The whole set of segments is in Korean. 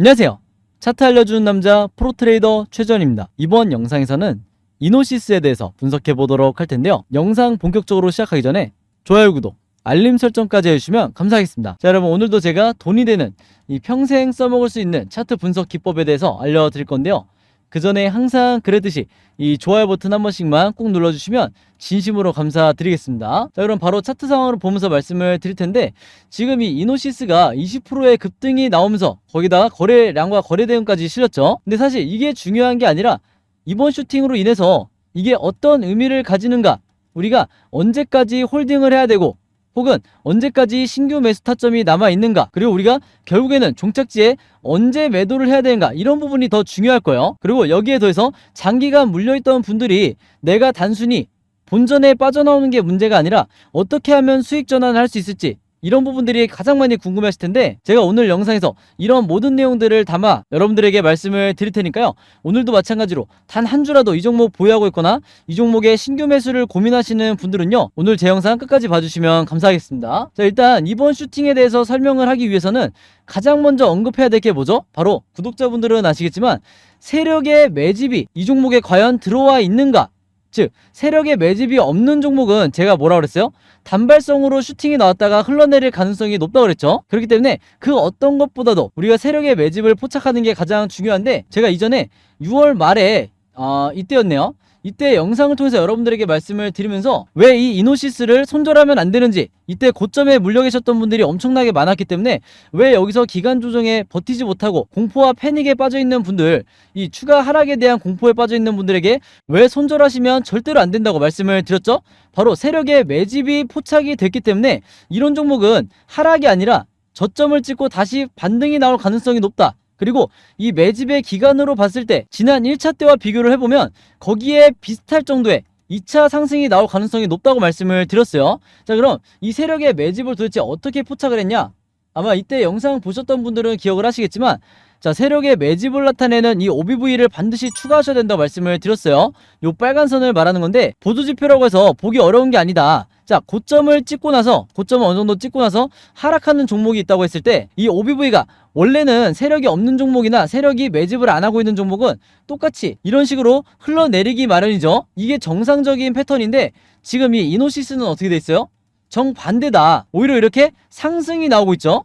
안녕하세요. 차트 알려주는 남자 프로트레이더 최전입니다. 이번 영상에서는 이노시스에 대해서 분석해 보도록 할 텐데요. 영상 본격적으로 시작하기 전에 좋아요, 구독, 알림 설정까지 해주시면 감사하겠습니다. 자, 여러분, 오늘도 제가 돈이 되는 이 평생 써먹을 수 있는 차트 분석 기법에 대해서 알려드릴 건데요. 그 전에 항상 그랬듯이 이 좋아요 버튼 한 번씩만 꼭 눌러주시면 진심으로 감사드리겠습니다. 자, 그럼 바로 차트 상황을 보면서 말씀을 드릴 텐데, 지금 이 이노시스가 20%의 급등이 나오면서 거기다가 거래량과 거래 대응까지 실렸죠. 근데 사실 이게 중요한 게 아니라 이번 슈팅으로 인해서 이게 어떤 의미를 가지는가, 우리가 언제까지 홀딩을 해야 되고 혹은 언제까지 신규 매수 타점이 남아있는가, 그리고 우리가 결국에는 종착지에 언제 매도를 해야 되는가, 이런 부분이 더 중요할 거예요. 그리고 여기에 더해서 장기간 물려있던 분들이 내가 단순히 본전에 빠져나오는 게 문제가 아니라 어떻게 하면 수익 전환을 할 수 있을지, 이런 부분들이 가장 많이 궁금하실 텐데, 제가 오늘 영상에서 이런 모든 내용들을 담아 여러분들에게 말씀을 드릴 테니까요. 오늘도 마찬가지로 단 한 주라도 이 종목 보유하고 있거나 이 종목의 신규 매수를 고민하시는 분들은요, 오늘 제 영상 끝까지 봐주시면 감사하겠습니다. 자, 일단 이번 슈팅에 대해서 설명을 하기 위해서는 가장 먼저 언급해야 될 게 뭐죠? 바로 구독자분들은 아시겠지만 세력의 매집이 이 종목에 과연 들어와 있는가, 즉 세력의 매집이 없는 종목은 제가 뭐라 그랬어요? 단발성으로 슈팅이 나왔다가 흘러내릴 가능성이 높다고 그랬죠. 그렇기 때문에 그 어떤 것보다도 우리가 세력의 매집을 포착하는 게 가장 중요한데, 제가 이전에 6월 말에 이때였네요. 이때 영상을 통해서 여러분들에게 말씀을 드리면서 왜 이 이노시스를 손절하면 안 되는지, 이때 고점에 물려 계셨던 분들이 엄청나게 많았기 때문에 왜 여기서 기간 조정에 버티지 못하고 공포와 패닉에 빠져 있는 분들, 이 추가 하락에 대한 공포에 빠져 있는 분들에게 왜 손절하시면 절대로 안 된다고 말씀을 드렸죠. 바로 세력의 매집이 포착이 됐기 때문에 이런 종목은 하락이 아니라 저점을 찍고 다시 반등이 나올 가능성이 높다. 그리고 이 매집의 기간으로 봤을 때 지난 1차 때와 비교를 해보면 거기에 비슷할 정도의 2차 상승이 나올 가능성이 높다고 말씀을 드렸어요. 자, 그럼 이 세력의 매집을 도대체 어떻게 포착을 했냐? 아마 이때 영상 보셨던 분들은 기억을 하시겠지만, 자, 세력의 매집을 나타내는 이 OBV를 반드시 추가하셔야 된다고 말씀을 드렸어요. 요 빨간 선을 말하는 건데, 보조지표라고 해서 보기 어려운 게 아니다. 자, 고점을 찍고 나서, 고점을 어느 정도 찍고 나서 하락하는 종목이 있다고 했을 때, 이 OBV가 원래는 세력이 없는 종목이나 세력이 매집을 안 하고 있는 종목은 똑같이 이런 식으로 흘러내리기 마련이죠. 이게 정상적인 패턴인데, 지금 이 이노시스는 어떻게 돼 있어요? 정반대다. 오히려 이렇게 상승이 나오고 있죠.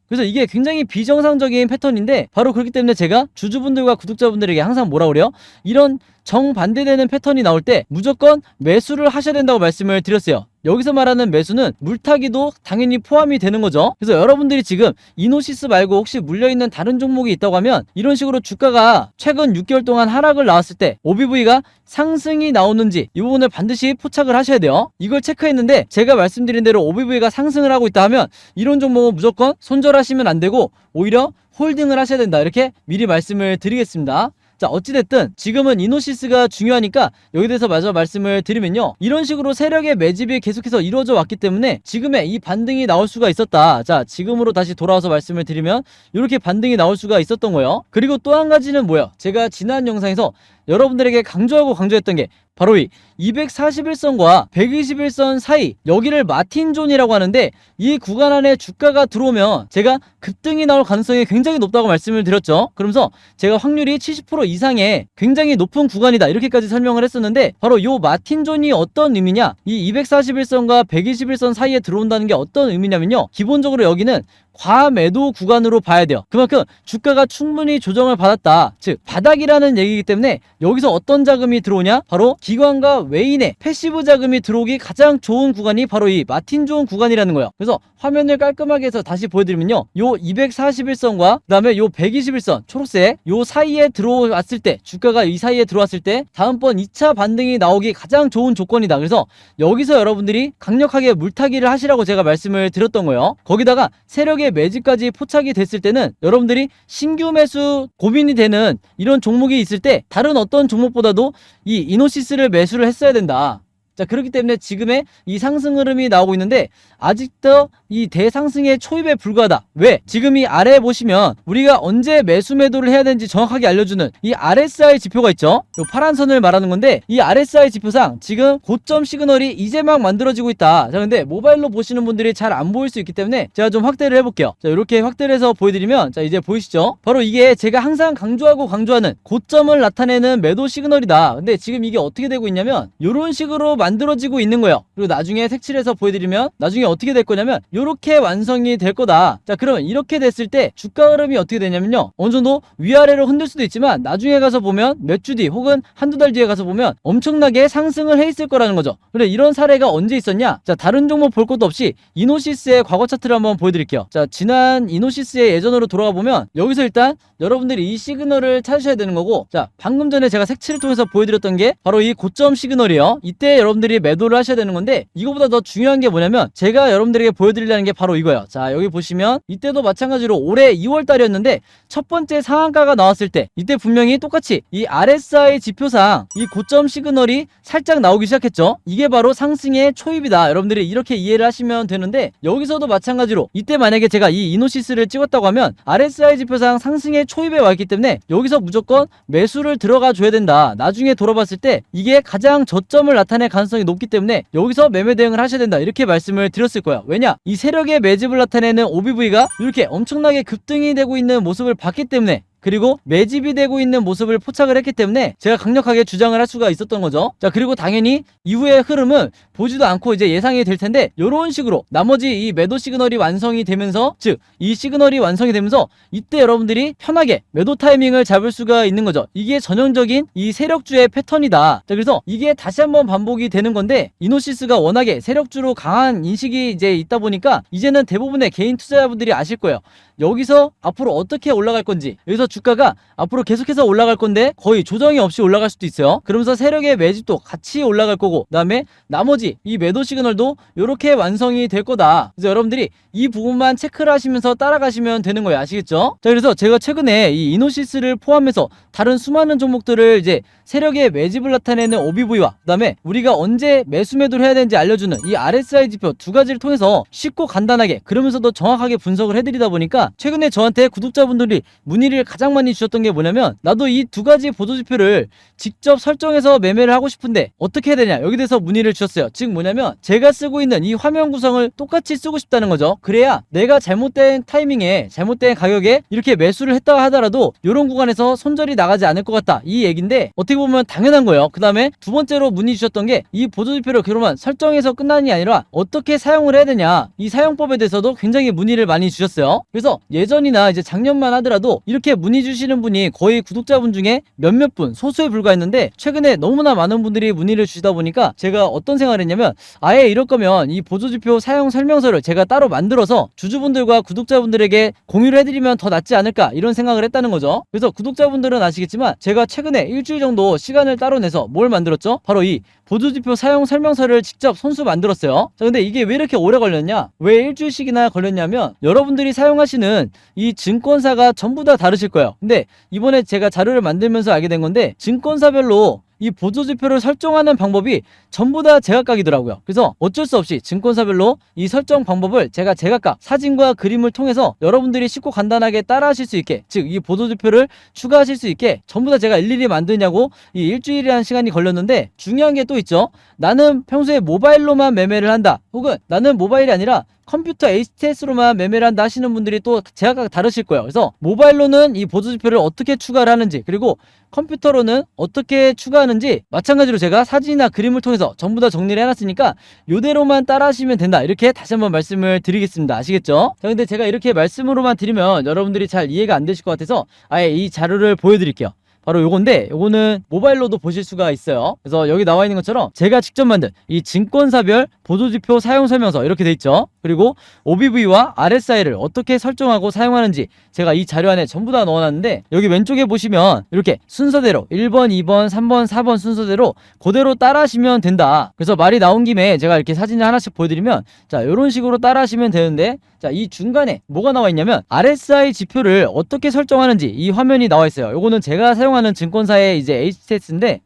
그래서 이게 굉장히 비정상적인 패턴인데, 바로 그렇기 때문에 제가 주주분들과 구독자분들에게 항상 뭐라 그래요? 이런 정반대되는 패턴이 나올 때 무조건 매수를 하셔야 된다고 말씀을 드렸어요. 여기서 말하는 매수는 물타기도 당연히 포함이 되는 거죠. 그래서 여러분들이 지금 이노시스 말고 혹시 물려있는 다른 종목이 있다고 하면, 이런 식으로 주가가 최근 6개월 동안 하락을 나왔을 때 OBV가 상승이 나오는지 이 부분을 반드시 포착을 하셔야 돼요. 이걸 체크했는데 제가 말씀드린 대로 OBV가 상승을 하고 있다 하면 이런 종목은 무조건 손절하시면 안 되고 오히려 홀딩을 하셔야 된다, 이렇게 미리 말씀을 드리겠습니다. 자, 어찌됐든 지금은 이노시스가 중요하니까 여기 대해서 마저 말씀을 드리면요, 이런 식으로 세력의 매집이 계속해서 이루어져 왔기 때문에 지금의 이 반등이 나올 수가 있었다. 자, 지금으로 다시 돌아와서 말씀을 드리면 이렇게 반등이 나올 수가 있었던 거예요. 그리고 또 한 가지는 뭐예요? 제가 지난 영상에서 여러분들에게 강조했던 게 바로 이 241선과 121선 사이, 여기를 마틴존이라고 하는데, 이 구간 안에 주가가 들어오면 제가 급등이 나올 가능성이 굉장히 높다고 말씀을 드렸죠. 그러면서 제가 확률이 70% 이상의 굉장히 높은 구간이다, 이렇게까지 설명을 했었는데, 바로 요 마틴존이 어떤 의미냐, 이 241선과 121선 사이에 들어온다는 게 어떤 의미냐면요, 기본적으로 여기는 과매도 구간으로 봐야 돼요. 그만큼 주가가 충분히 조정을 받았다, 즉 바닥이라는 얘기이기 때문에 여기서 어떤 자금이 들어오냐, 바로 기관과 외인의 패시브 자금이 들어오기 가장 좋은 구간이 바로 이 마틴존 구간이라는 거예요. 그래서 화면을 깔끔하게 해서 다시 보여드리면요, 요 241선과 그 다음에 요 121선 초록색 요 사이에 들어왔을 때, 주가가 이 사이에 들어왔을 때 다음번 2차 반등이 나오기 가장 좋은 조건이다. 그래서 여기서 여러분들이 강력하게 물타기를 하시라고 제가 말씀을 드렸던 거예요. 거기다가 세력의 매집까지 포착이 됐을 때는 여러분들이 신규 매수 고민이 되는 이런 종목이 있을 때 다른 어떤 종목보다도 이 이노시스를 매수를 했어야 된다. 자, 그렇기 때문에 지금의 이 상승 흐름이 나오고 있는데 아직도 이 대상승의 초입에 불과하다. 왜? 지금 이 아래에 보시면 우리가 언제 매수 매도를 해야 되는지 정확하게 알려주는 이 RSI 지표가 있죠. 이 파란 선을 말하는 건데 이 RSI 지표상 지금 고점 시그널이 이제 막 만들어지고 있다. 자, 근데 모바일로 보시는 분들이 잘 안 보일 수 있기 때문에 제가 좀 확대를 해볼게요. 자, 이렇게 확대를 해서 보여드리면 자, 이제 보이시죠? 바로 이게 제가 항상 강조하는 고점을 나타내는 매도 시그널이다. 근데 지금 이게 어떻게 되고 있냐면 이런 식으로 만들어지고 있는 거예요. 그리고 나중에 색칠해서 보여드리면 나중에 어떻게 될 거냐면 이렇게 완성이 될 거다. 자, 그러면 이렇게 됐을 때 주가 흐름이 어떻게 되냐면요, 어느 정도 위아래로 흔들 수도 있지만 나중에 가서 보면 몇 주 뒤 혹은 한두 달 뒤에 가서 보면 엄청나게 상승을 해 있을 거라는 거죠. 그래, 이런 사례가 언제 있었냐? 자, 다른 종목 볼 것도 없이 이노시스의 과거 차트를 한번 보여드릴게요. 자, 지난 이노시스의 예전으로 돌아가 보면 여기서 일단 여러분들이 이 시그널을 찾으셔야 되는 거고, 자, 방금 전에 제가 색칠을 통해서 보여드렸던 게 바로 이 고점 시그널이에요. 이때 여러분들이 매도를 하셔야 되는 건데 이거보다 더 중요한 게 뭐냐면 제가 여러분들에게 보여드리려는 게 바로 이거예요. 자, 여기 보시면 이때도 마찬가지로 올해 2월 달이었는데 첫 번째 상한가가 나왔을 때 이때 분명히 똑같이 이 RSI 지표상 이 고점 시그널이 살짝 나오기 시작했죠. 이게 바로 상승의 초입이다. 여러분들이 이렇게 이해를 하시면 되는데 여기서도 마찬가지로 이때 만약에 제가 이 이노시스를 찍었다고 하면 RSI 지표상 상승의 초입에 와 있기 때문에 여기서 무조건 매수를 들어가 줘야 된다. 나중에 돌아봤을 때 이게 가장 저점을 나타낼 가능성이 높기 때문에 여기서 매매 대응을 하셔야 된다. 이렇게 말씀을 드렸을 거예요. 왜냐? 이 세력의 매집을 나타내는 OBV가 이렇게 엄청나게 급등이 되고 있는 모습을 봤기 때문에, 그리고 매집이 되고 있는 모습을 포착을 했기 때문에 제가 강력하게 주장을 할 수가 있었던 거죠. 자, 그리고 당연히 이후의 흐름은 보지도 않고 이제 예상이 될 텐데 이런 식으로 나머지 이 매도 시그널이 완성이 되면서, 즉 이 시그널이 완성이 되면서 이때 여러분들이 편하게 매도 타이밍을 잡을 수가 있는 거죠. 이게 전형적인 이 세력주의 패턴이다. 자, 그래서 이게 다시 한번 반복이 되는 건데 이노시스가 워낙에 세력주로 강한 인식이 이제 있다 보니까 이제는 대부분의 개인 투자자분들이 아실 거예요. 여기서 앞으로 어떻게 올라갈 건지, 여기서 주가가 앞으로 계속해서 올라갈 건데 거의 조정이 없이 올라갈 수도 있어요. 그러면서 세력의 매집도 같이 올라갈 거고, 그 다음에 나머지 이 매도 시그널도 이렇게 완성이 될 거다. 그래서 여러분들이 이 부분만 체크를 하시면서 따라가시면 되는 거예요. 아시겠죠? 자, 그래서 제가 최근에 이 이노시스를 포함해서 다른 수많은 종목들을 이제 세력의 매집을 나타내는 OBV와 그 다음에 우리가 언제 매수 매도를 해야 되는지 알려주는 이 RSI 지표 두 가지를 통해서 쉽고 간단하게, 그러면서도 정확하게 분석을 해드리다 보니까 최근에 저한테 구독자분들이 문의를 가장 많이 주셨던 게 뭐냐면, 나도 이 두 가지 보조지표를 직접 설정해서 매매를 하고 싶은데 어떻게 해야 되냐, 여기 대해서 문의를 주셨어요. 즉 뭐냐면 제가 쓰고 있는 이 화면 구성을 똑같이 쓰고 싶다는 거죠. 그래야 내가 잘못된 타이밍에 잘못된 가격에 이렇게 매수를 했다 하더라도 이런 구간에서 손절이 나가지 않을 것 같다, 이 얘기인데 어떻게 보면 당연한 거예요. 그 다음에 두 번째로 문의 주셨던 게 이 보조지표를 그러면 설정해서 끝나는 게 아니라 어떻게 사용을 해야 되냐, 이 사용법에 대해서도 굉장히 문의를 많이 주셨어요. 그래서 예전이나 이제 작년만 하더라도 이렇게 문의 주시는 분이 거의 구독자분 중에 몇몇 분, 소수에 불과했는데 최근에 너무나 많은 분들이 문의를 주시다 보니까 제가 어떤 생각을 했냐면, 아예 이럴 거면 이 보조지표 사용 설명서를 제가 따로 만들어서 주주분들과 구독자분들에게 공유를 해드리면 더 낫지 않을까, 이런 생각을 했다는 거죠. 그래서 구독자분들은 아시겠지만 제가 최근에 일주일 정도 시간을 따로 내서 뭘 만들었죠? 바로 이 보조지표 사용 설명서를 직접 손수 만들었어요. 자, 근데 이게 왜 이렇게 오래 걸렸냐, 왜 일주일씩이나 걸렸냐면 여러분들이 사용하시는 이 증권사가 전부 다 다르실 거예요. 근데 이번에 제가 자료를 만들면서 알게 된 건데 증권사별로 이 보조지표를 설정하는 방법이 전부 다 제각각이더라고요. 그래서 어쩔 수 없이 증권사별로 이 설정 방법을 제가 제각각 사진과 그림을 통해서 여러분들이 쉽고 간단하게 따라 하실 수 있게, 즉 이 보조지표를 추가하실 수 있게 전부 다 제가 일일이 만드냐고 이 일주일이라는 시간이 걸렸는데, 중요한 게 또 있죠. 나는 평소에 모바일로만 매매를 한다, 혹은 나는 모바일이 아니라 컴퓨터 HTS로만 매매를 한다 하시는 분들이 또 제각각 다르실 거예요. 그래서 모바일로는 이 보조지표를 어떻게 추가를 하는지, 그리고 컴퓨터로는 어떻게 추가하는지 마찬가지로 제가 사진이나 그림을 통해서 전부 다 정리를 해놨으니까 이대로만 따라 하시면 된다, 이렇게 다시 한번 말씀을 드리겠습니다. 아시겠죠? 자, 근데 제가 이렇게 말씀으로만 드리면 여러분들이 잘 이해가 안 되실 것 같아서 아예 이 자료를 보여드릴게요. 바로 요건데, 요거는 모바일로도 보실 수가 있어요. 그래서 여기 나와 있는 것처럼 제가 직접 만든 이 증권사별 보조지표 사용 설명서 이렇게 돼 있죠. 그리고 OBV와 RSI를 어떻게 설정하고 사용하는지 제가 이 자료 안에 전부 다 넣어놨는데, 여기 왼쪽에 보시면 이렇게 순서대로 1번, 2번, 3번, 4번 순서대로 그대로 따라 하시면 된다. 그래서 말이 나온 김에 제가 이렇게 사진을 하나씩 보여드리면, 자, 이런 식으로 따라 하시면 되는데, 자, 이 중간에 뭐가 나와 있냐면 RSI 지표를 어떻게 설정하는지 이 화면이 나와 있어요. 요거는 제가 사용하는 증권사의 이제 HTS인데,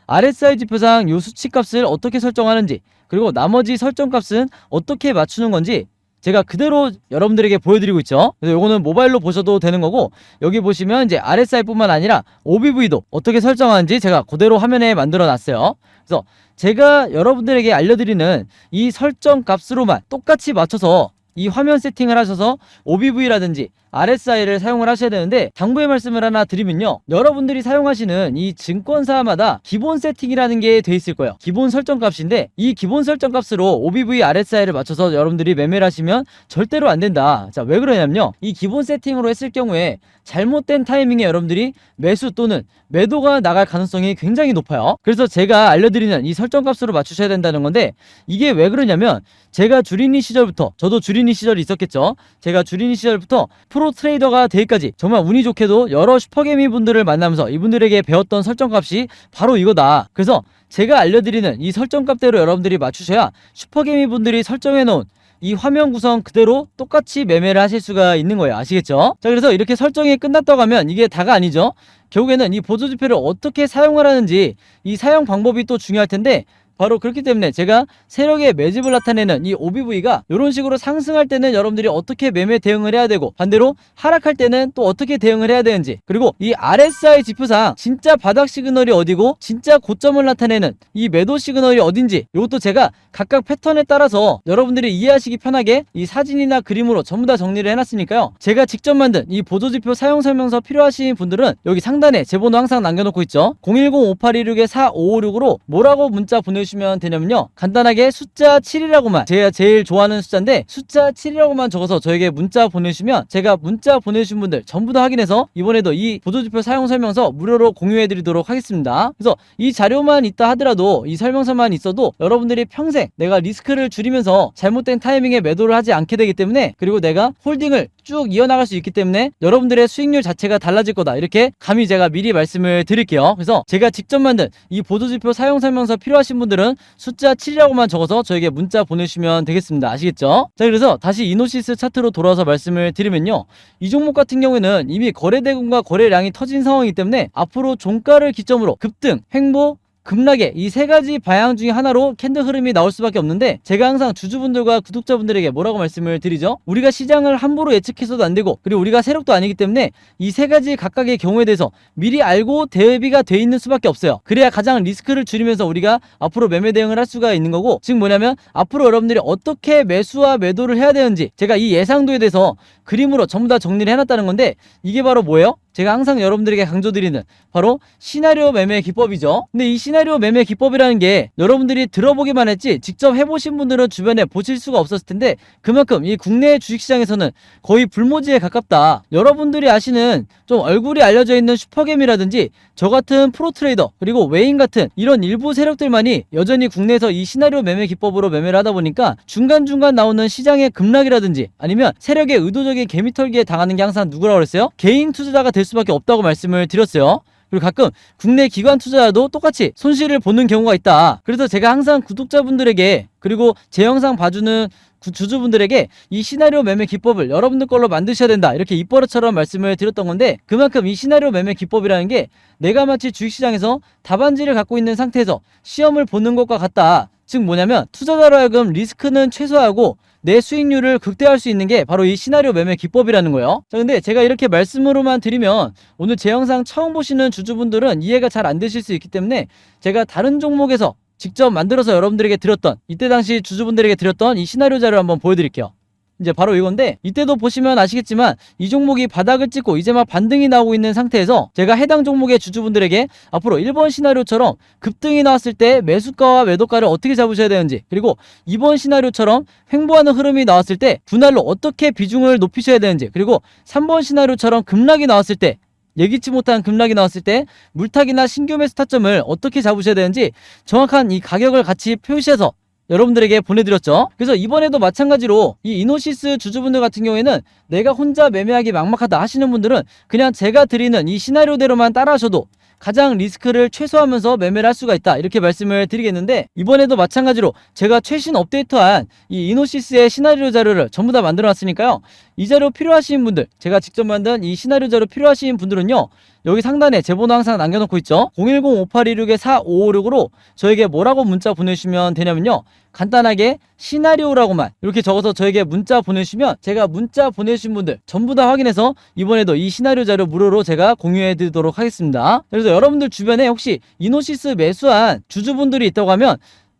RSI 지표상 요 수치값을 어떻게 설정하는지, 그리고 나머지 설정값은 어떻게 맞추는 건지 제가 그대로 여러분들에게 보여드리고 있죠. 그래서 요거는 모바일로 보셔도 되는 거고, 여기 보시면 이제 RSI 뿐만 아니라 OBV도 어떻게 설정하는지 제가 그대로 화면에 만들어 놨어요. 그래서 제가 여러분들에게 알려드리는 이 설정 값으로만 똑같이 맞춰서 이 화면 세팅을 하셔서 OBV라든지 RSI를 사용을 하셔야 되는데, 당부의 말씀을 하나 드리면요, 여러분들이 사용하시는 이 증권사마다 기본 세팅이라는 게 돼 있을 거예요. 기본 설정 값인데, 이 기본 설정 값으로 OBV, RSI를 맞춰서 여러분들이 매매를 하시면 절대로 안 된다. 자, 왜 그러냐면요, 이 기본 세팅으로 했을 경우에 잘못된 타이밍에 여러분들이 매수 또는 매도가 나갈 가능성이 굉장히 높아요. 그래서 제가 알려드리는 이 설정 값으로 맞추셔야 된다는 건데, 이게 왜 그러냐면, 제가 주린이 시절부터, 저도 주린이 시절이 있었겠죠. 제가 주린이 시절부터 프로 트레이더가 되기까지 정말 운이 좋게도 여러 슈퍼개미 분들을 만나면서 이분들에게 배웠던 설정값이 바로 이거다. 그래서 제가 알려드리는 이 설정값대로 여러분들이 맞추셔야 슈퍼개미 분들이 설정해놓은 이 화면 구성 그대로 똑같이 매매를 하실 수가 있는 거예요. 아시겠죠? 자, 그래서 이렇게 설정이 끝났다고 하면 이게 다가 아니죠. 결국에는 이 보조지표를 어떻게 사용을 하는지, 이 사용 방법이 또 중요할 텐데, 바로 그렇기 때문에 제가 세력의 매집을 나타내는 이 OBV가 이런 식으로 상승할 때는 여러분들이 어떻게 매매 대응을 해야 되고, 반대로 하락할 때는 또 어떻게 대응을 해야 되는지, 그리고 이 RSI 지표상 진짜 바닥 시그널이 어디고 진짜 고점을 나타내는 이 매도 시그널이 어딘지, 이것도 제가 각각 패턴에 따라서 여러분들이 이해하시기 편하게 이 사진이나 그림으로 전부 다 정리를 해놨으니까요, 제가 직접 만든 이 보조지표 사용 설명서 필요하신 분들은 여기 상단에 제 번호 항상 남겨놓고 있죠. 010-5826-4556으로 뭐라고 문자 보내주시면 되냐면요, 간단하게 숫자 7이라고만, 제가 제일 좋아하는 숫자인데 숫자 7이라고만 적어서 저에게 문자 보내주시면 제가 문자 보내주신 분들 전부 다 확인해서 이번에도 이 보조지표 사용 설명서 무료로 공유해 드리도록 하겠습니다. 그래서 이 자료만 있다 하더라도, 이 설명서만 있어도 여러분들이 평생 내가 리스크를 줄이면서 잘못된 타이밍에 매도를 하지 않게 되기 때문에, 그리고 내가 홀딩을 쭉 이어나갈 수 있기 때문에 여러분들의 수익률 자체가 달라질 거다, 이렇게 감히 제가 미리 말씀을 드릴게요. 그래서 제가 직접 만든 이 보조지표 사용 설명서 필요하신 분들은 숫자 7이라고만 적어서 저에게 문자 보내주시면 되겠습니다. 아시겠죠? 자, 그래서 다시 이노시스 차트로 돌아와서 말씀을 드리면요, 이 종목 같은 경우에는 이미 거래대금과 거래량이 터진 상황이기 때문에 앞으로 종가를 기점으로 급등, 횡보, 급락의 이 세 가지 방향 중에 하나로 캔들 흐름이 나올 수밖에 없는데, 제가 항상 주주분들과 구독자분들에게 뭐라고 말씀을 드리죠? 우리가 시장을 함부로 예측해서도 안 되고, 그리고 우리가 세력도 아니기 때문에 이 세 가지 각각의 경우에 대해서 미리 알고 대비가 돼 있는 수밖에 없어요. 그래야 가장 리스크를 줄이면서 우리가 앞으로 매매 대응을 할 수가 있는 거고, 즉 뭐냐면 앞으로 여러분들이 어떻게 매수와 매도를 해야 되는지 제가 이 예상도에 대해서 그림으로 전부 다 정리를 해놨다는 건데, 이게 바로 뭐예요? 제가 항상 여러분들에게 강조드리는 바로 시나리오 매매 기법이죠. 근데 이 시나리오 매매 기법이라는 게 여러분들이 들어보기만 했지 직접 해보신 분들은 주변에 보실 수가 없었을 텐데, 그만큼 이 국내 주식시장에서는 거의 불모지에 가깝다. 여러분들이 아시는 좀 얼굴이 알려져 있는 슈퍼겜이라든지 저 같은 프로트레이더, 그리고 외인 같은 이런 일부 세력들만이 여전히 국내에서 이 시나리오 매매 기법으로 매매를 하다 보니까 중간중간 나오는 시장의 급락이라든지 아니면 세력의 의도적인 개미털기에 당하는 게 항상 누구라고 그랬어요? 개인 투자자가 될 수밖에 없다고 말씀을 드렸어요. 그리고 가끔 국내 기관 투자자도 똑같이 손실을 보는 경우가 있다. 그래서 제가 항상 구독자분들에게, 그리고 제 영상 봐주는 주주분들에게 이 시나리오 매매 기법을 여러분들 걸로 만드셔야 된다, 이렇게 입버릇처럼 말씀을 드렸던 건데, 그만큼 이 시나리오 매매 기법이라는 게 내가 마치 주식시장에서 답안지를 갖고 있는 상태에서 시험을 보는 것과 같다. 즉 뭐냐면 투자자로 하여금 리스크는 최소화하고 내 수익률을 극대화할 수 있는 게 바로 이 시나리오 매매 기법이라는 거예요. 자, 근데 제가 이렇게 말씀으로만 드리면 오늘 제 영상 처음 보시는 주주분들은 이해가 잘 안 되실 수 있기 때문에, 제가 다른 종목에서 직접 만들어서 여러분들에게 드렸던, 이때 당시 주주분들에게 드렸던 이 시나리오 자료를 한번 보여드릴게요. 이제 바로 이건데, 이때도 보시면 아시겠지만 이 종목이 바닥을 찍고 이제 막 반등이 나오고 있는 상태에서 제가 해당 종목의 주주분들에게 앞으로 1번 시나리오처럼 급등이 나왔을 때 매수가와 매도가를 어떻게 잡으셔야 되는지, 그리고 2번 시나리오처럼 횡보하는 흐름이 나왔을 때 분할로 어떻게 비중을 높이셔야 되는지, 그리고 3번 시나리오처럼 급락이 나왔을 때, 예기치 못한 급락이 나왔을 때 물타기나 신규 매수 타점을 어떻게 잡으셔야 되는지 정확한 이 가격을 같이 표시해서 여러분들에게 보내드렸죠. 그래서 이번에도 마찬가지로 이 이노시스 주주분들 같은 경우에는 내가 혼자 매매하기 막막하다 하시는 분들은 그냥 제가 드리는 이 시나리오대로만 따라하셔도 가장 리스크를 최소화하면서 매매를 할 수가 있다, 이렇게 말씀을 드리겠는데, 이번에도 마찬가지로 제가 최신 업데이트한 이 이노시스의 시나리오 자료를 전부 다 만들어 놨으니까요, 이 자료 필요하신 분들, 제가 직접 만든 이 시나리오 자료 필요하신 분들은요, 여기 상단에 제 번호 항상 남겨놓고 있죠. 010-5826-4556으로 저에게 뭐라고 문자 보내주시면 되냐면요, 간단하게 시나리오라고만 이렇게 적어서 저에게 문자 보내주시면 제가 문자 보내주신 분들 전부 다 확인해서 이번에도 이 시나리오 자료 무료로 제가 공유해 드리도록 하겠습니다. 그래서 여러분들 주변에 혹시 이노시스 매수한 주주분들이 있다고 하면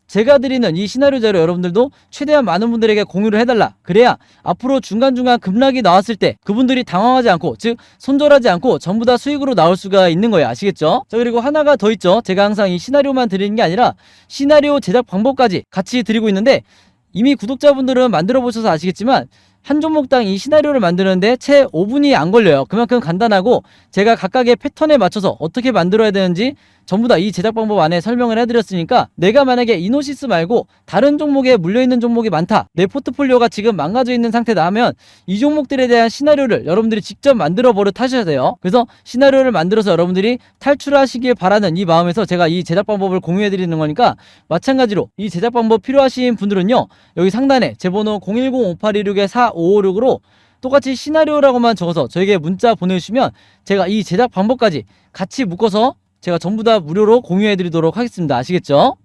제가 드리는 이 시나리오 자료 여러분들도 최대한 많은 분들에게 공유를 해달라. 그래야 앞으로 중간중간 급락이 나왔을 때 그분들이 당황하지 않고, 즉 손절하지 않고 전부 다 수익으로 나올 수가 있는 거예요. 아시겠죠? 자, 그리고 하나가 더 있죠. 제가 항상 이 시나리오만 드리는 게 아니라 시나리오 제작 방법까지 같이 드리고 있는데, 이미 구독자분들은 만들어 보셔서 아시겠지만 한 종목당 이 시나리오를 만드는데 채 5분이 안 걸려요. 그만큼 간단하고 제가 각각의 패턴에 맞춰서 어떻게 만들어야 되는지 전부 다 이 제작 방법 안에 설명을 해드렸으니까, 내가 만약에 이노시스 말고 다른 종목에 물려있는 종목이 많다, 내 포트폴리오가 지금 망가져 있는 상태다 하면 이 종목들에 대한 시나리오를 여러분들이 직접 만들어 버릇 하셔야 돼요. 그래서 시나리오를 만들어서 여러분들이 탈출하시길 바라는 이 마음에서 제가 이 제작 방법을 공유해 드리는 거니까, 마찬가지로 이 제작 방법 필요하신 분들은요, 여기 상단에 제 번호 010-5826-4556으로 똑같이 시나리오라고만 적어서 저에게 문자 보내주시면 제가 이 제작 방법까지 같이 묶어서 제가 전부 다 무료로 공유해 드리도록 하겠습니다. 아시겠죠?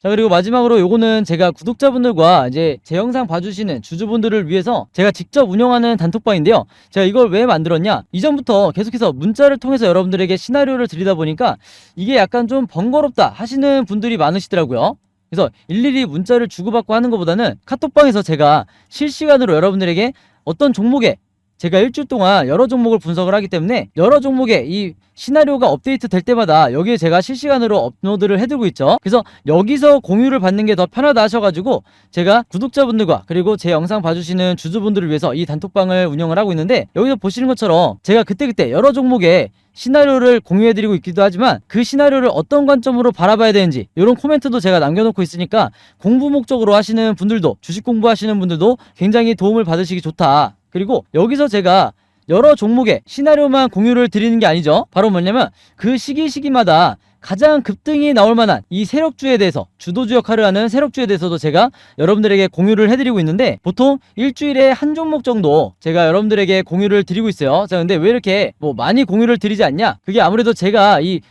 자, 그리고 마지막으로 요거는 제가 구독자분들과 이제 제 영상 봐주시는 주주분들을 위해서 제가 직접 운영하는 단톡방인데요. 제가 이걸 왜 만들었냐, 이전부터 계속해서 문자를 통해서 여러분들에게 시나리오를 드리다 보니까 이게 약간 좀 번거롭다 하시는 분들이 많으시더라고요. 그래서 일일이 문자를 주고받고 하는 것보다는 카톡방에서 제가 실시간으로 여러분들에게 어떤 종목에, 제가 일주일 동안 여러 종목을 분석을 하기 때문에 여러 종목에 이 시나리오가 업데이트 될 때마다 여기에 제가 실시간으로 업로드를 해두고 있죠. 그래서 여기서 공유를 받는 게 더 편하다 하셔가지고 제가 구독자분들과 그리고 제 영상 봐주시는 주주분들을 위해서 이 단톡방을 운영을 하고 있는데, 여기서 보시는 것처럼 제가 그때그때 여러 종목에 시나리오를 공유해드리고 있기도 하지만 그 시나리오를 어떤 관점으로 바라봐야 되는지 이런 코멘트도 제가 남겨놓고 있으니까 공부 목적으로 하시는 분들도, 주식 공부하시는 분들도 굉장히 도움을 받으시기 좋다. 그리고 여기서 제가 여러 종목의 시나리오만 공유를 드리는 게 아니죠. 바로 뭐냐면 그 시기마다 가장 급등이 나올 만한 이 세력주에 대해서, 주도주 역할을 하는 세력주에 대해서도 제가 여러분들에게 공유를 해드리고 있는데, 보통 일주일에 한 종목 정도 제가 여러분들에게 공유를 드리고 있어요. 자, 근데 왜 이렇게 많이 공유를 드리지 않냐? 그게 아무래도 제가 이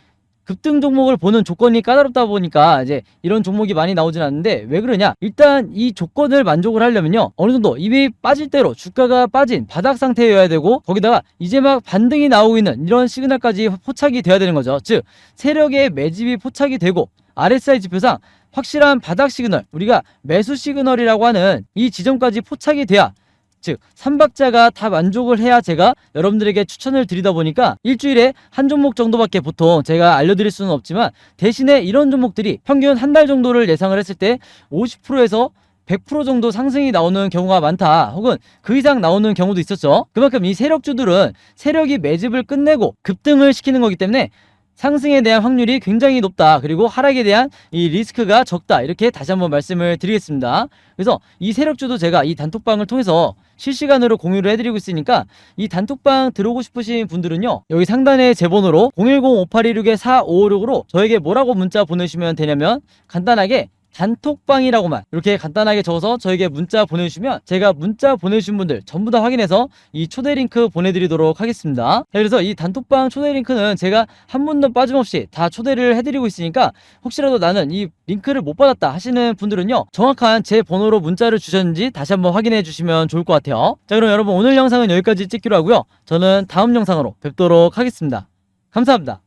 급등 종목을 보는 조건이 까다롭다 보니까 이제 이런 종목이 많이 나오진 않는데, 왜 그러냐? 일단 이 조건을 만족을 하려면요, 어느 정도 이미 빠질 대로 주가가 빠진 바닥 상태여야 되고, 거기다가 이제 막 반등이 나오고 있는 이런 시그널까지 포착이 돼야 되는 거죠. 즉 세력의 매집이 포착이 되고 RSI 지표상 확실한 바닥 시그널, 우리가 매수 시그널이라고 하는 이 지점까지 포착이 돼야, 즉 3박자가 다 만족을 해야 제가 여러분들에게 추천을 드리다 보니까 일주일에 한 종목 정도밖에 보통 제가 알려드릴 수는 없지만, 대신에 이런 종목들이 평균 한 달 정도를 예상을 했을 때 50%에서 100% 정도 상승이 나오는 경우가 많다, 혹은 그 이상 나오는 경우도 있었죠. 그만큼 이 세력주들은 세력이 매집을 끝내고 급등을 시키는 거기 때문에 상승에 대한 확률이 굉장히 높다, 그리고 하락에 대한 이 리스크가 적다, 이렇게 다시 한번 말씀을 드리겠습니다. 그래서 이 세력주도 제가 이 단톡방을 통해서 실시간으로 공유를 해드리고 있으니까, 이 단톡방 들어오고 싶으신 분들은요, 여기 상단에 제 번호로 010-5826-4556으로 저에게 뭐라고 문자 보내주시면 되냐면, 간단하게 단톡방이라고만 이렇게 간단하게 적어서 저에게 문자 보내주시면 제가 문자 보내주신 분들 전부 다 확인해서 이 초대 링크 보내드리도록 하겠습니다. 그래서 이 단톡방 초대 링크는 제가 한 분도 빠짐없이 다 초대를 해드리고 있으니까, 혹시라도 나는 이 링크를 못 받았다 하시는 분들은요, 정확한 제 번호로 문자를 주셨는지 다시 한번 확인해 주시면 좋을 것 같아요. 자, 그럼 여러분 오늘 영상은 여기까지 찍기로 하고요, 저는 다음 영상으로 뵙도록 하겠습니다. 감사합니다.